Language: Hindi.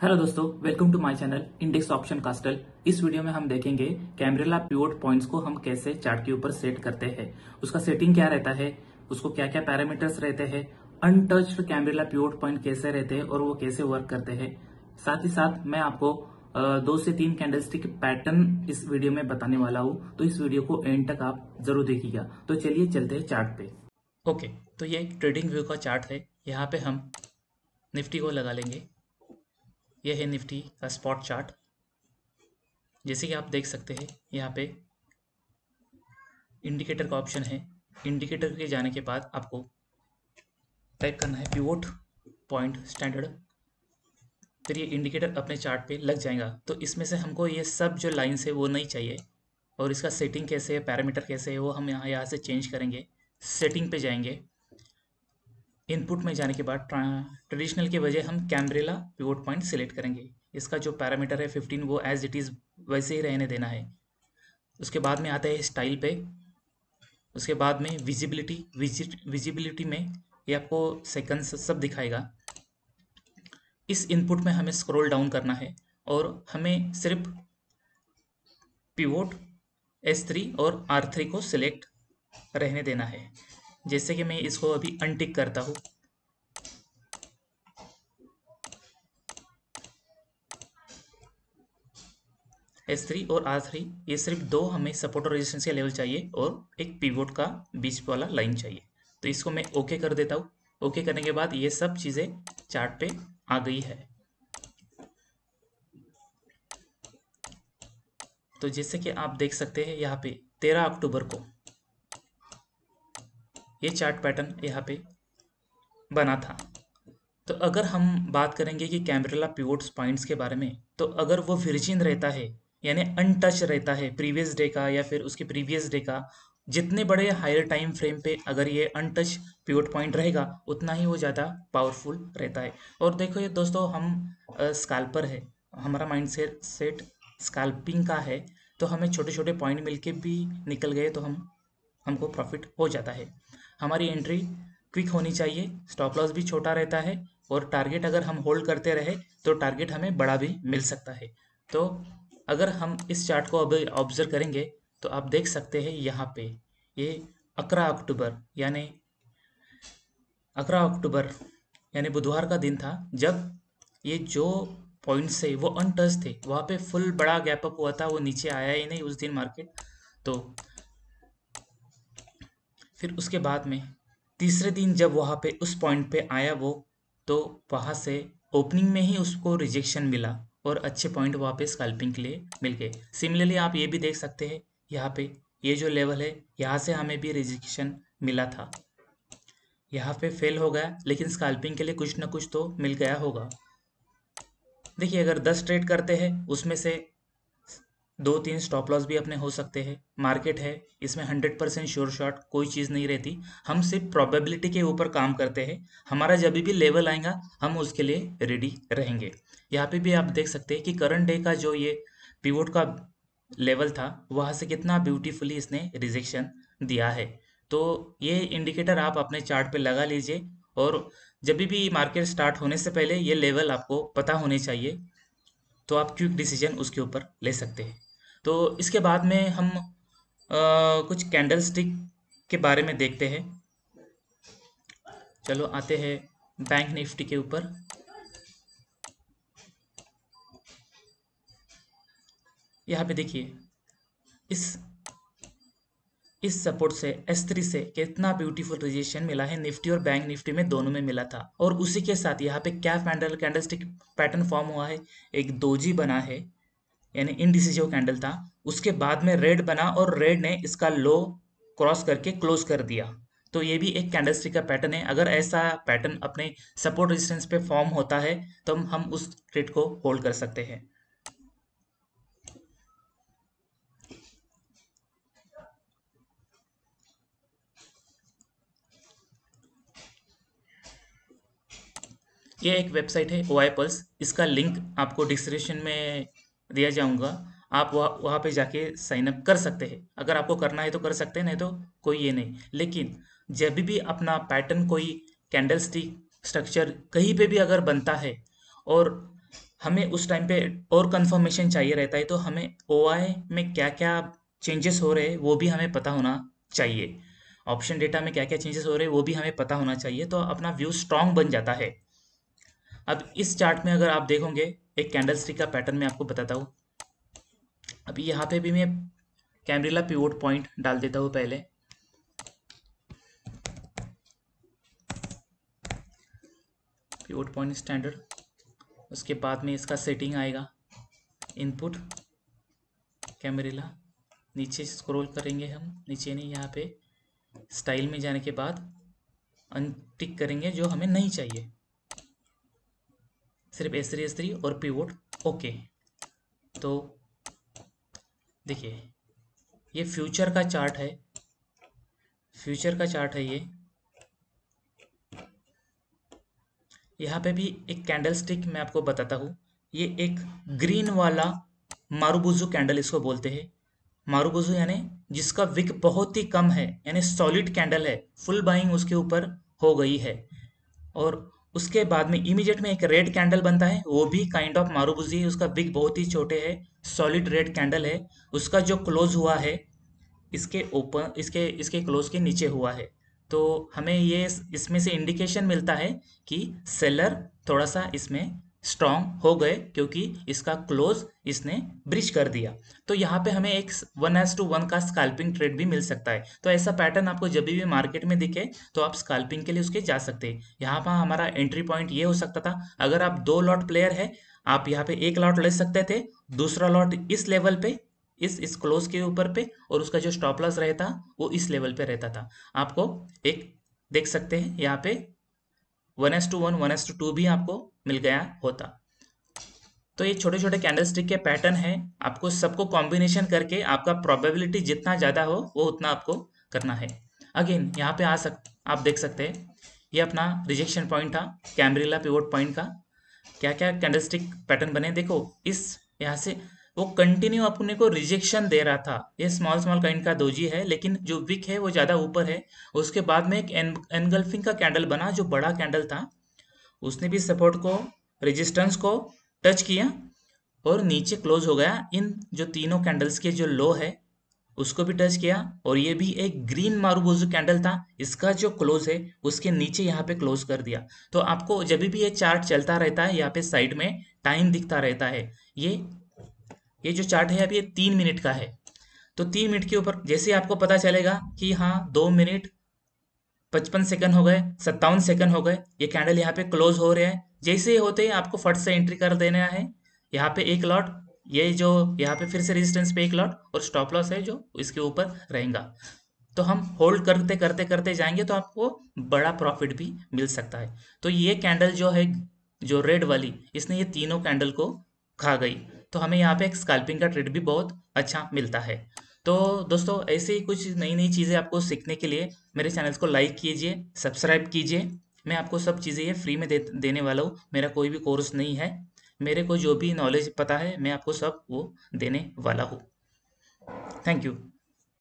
हेलो दोस्तों, welcome to my channel index option castle. इस वीडियो में हम देखेंगे कैम्ब्रेला पिवोट पॉइंट्स को हम कैसे चार्ट के ऊपर सेट करते हैं, उसका सेटिंग क्या रहता है, उसको क्या क्या पैरामीटर्स रहते हैं, अनटच्ड कैम्ब्रेला पिवोट पॉइंट कैसे रहते हैं और वो कैसे वर्क करते हैं। साथ ही साथ मैं आपको 2 से 3 कैंडलस्टिक पैटर्न इस वीडियो में बताने वाला हूँ, तो इस वीडियो को एंड तक आप जरूर देखिएगा। तो चलिए चलते हैं चार्ट पे। ओके, तो ये एक ट्रेडिंग व्यू का चार्ट है। यहाँ पे हम निफ्टी को लगा लेंगे। यह है निफ्टी का स्पॉट चार्ट। जैसे कि आप देख सकते हैं यहाँ पे इंडिकेटर का ऑप्शन है। इंडिकेटर के जाने के बाद आपको टाइप करना है पिवोट पॉइंट स्टैंडर्ड। फिर ये इंडिकेटर अपने चार्ट पे लग जाएगा। तो इसमें से हमको ये सब जो लाइन्स है वो नहीं चाहिए, और इसका सेटिंग कैसे है, पैरामीटर कैसे है, वो हम यहाँ से चेंज करेंगे। सेटिंग पे जाएंगे। इनपुट में जाने के बाद ट्रेडिशनल के बजाय हम कैम्ब्रेला पिवोट पॉइंट सिलेक्ट करेंगे। इसका जो पैरामीटर है 15 वो एज इट इज़ वैसे ही रहने देना है। उसके बाद में आता है स्टाइल पे। उसके बाद में विजिबिलिटी में ये आपको सेकंड्स सब दिखाएगा। इस इनपुट में हमें स्क्रॉल डाउन करना है और हमें सिर्फ पिवोट S3 और R3 को सिलेक्ट रहने देना है। जैसे कि मैं इसको अभी अनटिक करता हूँ। S3 और R3 ये सिर्फ दो हमें सपोर्ट और रेजिस्टेंस के लेवल चाहिए और एक पिवोट का बीच वाला लाइन चाहिए। तो इसको मैं ओके कर देता हूँ। ओके करने के बाद ये सब चीज़ें चार्ट पे आ गई है। तो जैसे कि आप देख सकते हैं यहाँ पे 13 अक्टूबर को ये चार्ट पैटर्न यहाँ पे बना था। तो अगर हम बात करेंगे कि कैम्ब्रेला पिवोट्स पॉइंट्स के बारे में, तो अगर वो वर्जिन रहता है यानी अनटच रहता है प्रीवियस डे का या फिर उसके प्रीवियस डे का, जितने बड़े हायर टाइम फ्रेम पे अगर ये अनटच पिवोट पॉइंट रहेगा उतना ही वो ज़्यादा पावरफुल रहता है। और देखो ये दोस्तों, हम स्कैल्पर है, हमारा माइंड सेट स्कैल्पिंग का है, तो हमें छोटे छोटे पॉइंट मिलके भी निकल गए तो हमको प्रॉफिट हो जाता है। हमारी एंट्री क्विक होनी चाहिए, स्टॉप लॉस भी छोटा रहता है, और टारगेट अगर हम होल्ड करते रहे तो टारगेट हमें बड़ा भी मिल सकता है। तो अगर हम इस चार्ट को अभी ऑब्जर्व करेंगे तो आप देख सकते हैं यहाँ पे ये 11 अक्टूबर यानी 11 अक्टूबर यानी बुधवार का दिन था, जब ये जो पॉइंट्स थे वो अनटच थे। वहाँ पे फुल बड़ा गैप अप हुआ था, वो नीचे आया ही नहीं उस दिन मार्केट। तो फिर उसके बाद में तीसरे दिन जब वहाँ पे उस पॉइंट पे आया वो, तो वहाँ से ओपनिंग में ही उसको रिजेक्शन मिला और अच्छे पॉइंट वहाँ पे स्कैल्पिंग के लिए मिल गए। सिमिलरली आप ये भी देख सकते हैं यहाँ पे ये जो लेवल है यहाँ से हमें भी रिजेक्शन मिला था। यहाँ पे फेल हो गया, लेकिन स्कैल्पिंग के लिए कुछ ना कुछ तो मिल गया होगा। देखिए, अगर 10 ट्रेड करते हैं उसमें से 2-3 स्टॉप लॉस भी अपने हो सकते हैं। मार्केट है, इसमें 100% श्योर शॉट कोई चीज़ नहीं रहती। हम सिर्फ प्रोबेबिलिटी के ऊपर काम करते हैं। हमारा जब भी लेवल आएगा हम उसके लिए रेडी रहेंगे। यहाँ पे भी आप देख सकते हैं कि करंट डे का जो ये पिवोट का लेवल था वहाँ से कितना ब्यूटीफुली इसने रिजेक्शन दिया है। तो ये इंडिकेटर आप अपने चार्ट पे लगा लीजिए, और जब भी मार्केट स्टार्ट होने से पहले ये लेवल आपको पता होने चाहिए, तो आप क्विक डिसीजन उसके ऊपर ले सकते हैं। तो इसके बाद में हम कुछ कैंडल स्टिक के बारे में देखते हैं। चलो आते हैं बैंक निफ्टी के ऊपर। यहाँ पे देखिए इस इस सपोर्ट से S3 से कितना ब्यूटीफुल रिजेक्शन मिला है। निफ्टी और बैंक निफ्टी में दोनों में मिला था, और उसी के साथ यहाँ पे क्या कैंडल स्टिक पैटर्न फॉर्म हुआ है, एक दोजी बना है यानी इनडिसिजिव कैंडल था। उसके बाद में रेड बना और रेड ने इसका लो क्रॉस करके क्लोज कर दिया। तो ये भी एक कैंडलस्टिक का पैटर्न है। अगर ऐसा पैटर्न अपने सपोर्ट रेजिस्टेंस पे फॉर्म होता है तो हम उस ट्रेड को होल्ड कर सकते हैं। ये एक वेबसाइट है OI पल्स, इसका लिंक आपको डिस्क्रिप्शन में दिया जाऊंगा। आप वहाँ पे जाके साइन अप कर सकते हैं। अगर आपको करना है तो कर सकते हैं, नहीं तो कोई ये नहीं। लेकिन जब भी अपना पैटर्न कोई कैंडल स्टिक स्ट्रक्चर कहीं पे भी अगर बनता है और हमें उस टाइम पे और कंफर्मेशन चाहिए रहता है, तो हमें ओआई में क्या क्या चेंजेस हो रहे हैं वो भी हमें पता होना चाहिए। ऑप्शन डेटा में क्या क्या चेंजेस हो रहे हैं वो भी हमें पता होना चाहिए, तो अपना व्यू स्ट्रांग बन जाता है। अब इस चार्ट में अगर आप देखोगे, एक कैंडल स्टिक का पैटर्न मैं आपको बताता हूँ। अभी यहाँ पे भी मैं कैमरिला पिवोट पॉइंट डाल देता हूँ पहले। पिवोट पॉइंट स्टैंडर्ड, उसके बाद में इसका सेटिंग आएगा, इनपुट कैमरिला, नीचे स्क्रॉल करेंगे हम, नीचे नहीं, यहाँ पे स्टाइल में जाने के बाद अनटिक करेंगे जो हमें नहीं चाहिए, सिर्फ S3 और पिवोट ओके। तो देखिए ये फ्यूचर का चार्ट है, फ्यूचर का चार्ट है ये। यहाँ पे भी एक कैंडल स्टिक मैं आपको बताता हूँ, ये एक ग्रीन वाला मारुबुजू कैंडल इसको बोलते हैं। मारुबुजू यानी जिसका विक बहुत ही कम है, यानी सॉलिड कैंडल है, फुल बाइंग उसके ऊपर हो गई है। और उसके बाद में इमीडिएट में एक रेड कैंडल बनता है, वो भी काइंड ऑफ मारुबुजी है, उसका विक बहुत ही छोटे है, सॉलिड रेड कैंडल है। उसका जो क्लोज हुआ है इसके ओपन, इसके इसके क्लोज के नीचे हुआ है। तो हमें ये इसमें से इंडिकेशन मिलता है कि सेलर थोड़ा सा इसमें स्ट्रांग हो गए, क्योंकि इसका क्लोज इसने ब्रिज कर दिया। तो यहाँ पे हमें एक 1:1 का स्कैल्पिंग ट्रेड भी मिल सकता है। तो ऐसा पैटर्न आपको जब भी मार्केट में दिखे तो आप स्कैल्पिंग के लिए उसके जा सकते हैं। यहाँ पर हमारा एंट्री पॉइंट ये हो सकता था, अगर आप 2 लॉट प्लेयर है, आप यहाँ पे 1 लॉट ले सकते थे, दूसरा लॉट इस लेवल पे, इस क्लोज के ऊपर पे, और उसका जो स्टॉप लॉस रहता वो इस लेवल पे रहता था। आपको एक देख सकते हैं यहाँ पे 1:1 1:2 भी आपको मिल गया होता। तो ये छोटे छोटे कैंडल स्टिक के पैटर्न है, आपको सबको कॉम्बिनेशन करके आपका प्रोबेबिलिटी जितना ज़्यादा हो वो उतना आपको करना है। अगेन यहाँ पे आप देख सकते हैं, ये अपना रिजेक्शन पॉइंट था कैमरिला पिवोट पॉइंट का। क्या क्या कैंडल स्टिक पैटर्न बने देखो, इस यहाँ से वो कंटिन्यू अपने को रिजेक्शन दे रहा था। ये स्मॉल स्मॉल काइंड का दोजी है, लेकिन जो विक है वो ज़्यादा ऊपर है। उसके बाद में एक एनगल्फिंग का कैंडल बना जो बड़ा कैंडल था, उसने भी सपोर्ट को, रेजिस्टेंस को टच किया और नीचे क्लोज हो गया। इन जो तीनों कैंडल्स के जो लो है उसको भी टच किया, और ये भी एक ग्रीन मारुबुजू कैंडल था, इसका जो क्लोज है उसके नीचे यहाँ पे क्लोज कर दिया। तो आपको जब भी ये चार्ट चलता रहता है, यहाँ पे साइड में टाइम दिखता रहता है। ये जो चार्ट है अभी ये 3 मिनट का है। तो 3 मिनट के ऊपर जैसे आपको पता चलेगा कि हाँ 2 मिनट 55 सेकंड हो गए, 57 सेकंड हो गए, ये कैंडल यहाँ पे क्लोज हो रहे हैं, जैसे ही होते ही आपको फट से एंट्री कर देना है। यहाँ पे 1 लॉट, ये जो यहाँ पे फिर से रेजिस्टेंस पे 1 लॉट, और स्टॉप लॉस है जो इसके ऊपर रहेगा। तो हम होल्ड करते करते करते जाएंगे तो आपको बड़ा प्रॉफिट भी मिल सकता है। तो ये कैंडल जो है, जो रेड वाली, इसने ये तीनों कैंडल को खा गई। तो हमें यहाँ पे एक स्कैल्पिंग का ट्रेड भी बहुत अच्छा मिलता है। तो दोस्तों ऐसे ही कुछ नई नई चीज़ें आपको सीखने के लिए मेरे चैनल को लाइक कीजिए, सब्सक्राइब कीजिए। मैं आपको सब चीज़ें ये फ्री में देने वाला हूँ, मेरा कोई भी कोर्स नहीं है। मेरे को जो भी नॉलेज पता है मैं आपको सब वो देने वाला हूँ। Thank you.